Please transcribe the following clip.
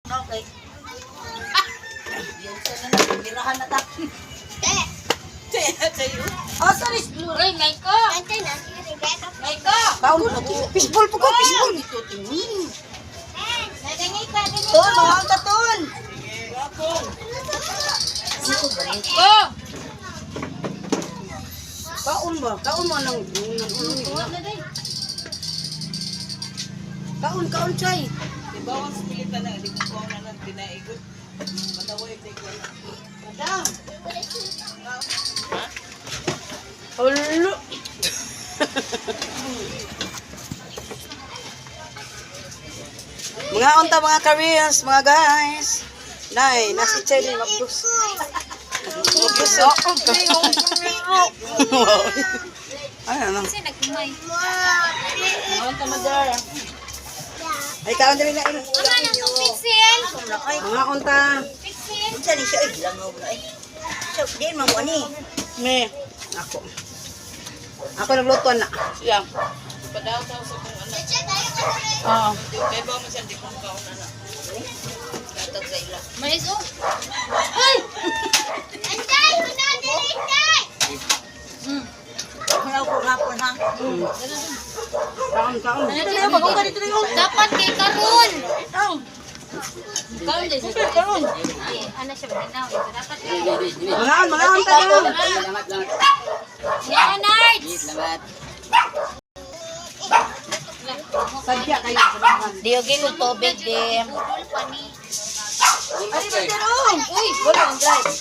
Okay. Yun sa na nagirahan na ta. Oh, sorry. Uy, Maiko! Maiko! Kaon mo to. Fishball po ko, fishball. Ito tingin. Tol, mga ka tol. Go! Kaon ba? Kaon mo nang kaon chay. Diba ang spilitan na, di ko ko na lang tinaigot. Mataway ito ko na. Madam. Ulo. Mga unta mga Koreans, mga guys. Nay, nasi Cherry Mabus. Mabus. Ay, ano? Kasi nagkumay. Mga unta madara. Ay, kaon dali na ilo. Mama, nang pixel! Mga unta. Pixel! Unsa ni siya ay lang mo ay. Siya din mo ani. Me. Ako. Ako nagluto na. Siya. Padaw daw sa kong anak. Oo. Kaya ba mo siya di kong kaon na. Datag sa ila. Mais oh! Ay! Anday! Anday! Wala ko hapon ha. Kaon. Dapat kay Karon! Karon din siya. Karon. Ano siya ba? Dapat kay... Mga unta na. Yan, Arts! Sadya kayo sa bahan. Diyogi ko tubig di. Budol pa ni. Ay, ba dyan? Uy! Wala ang drive.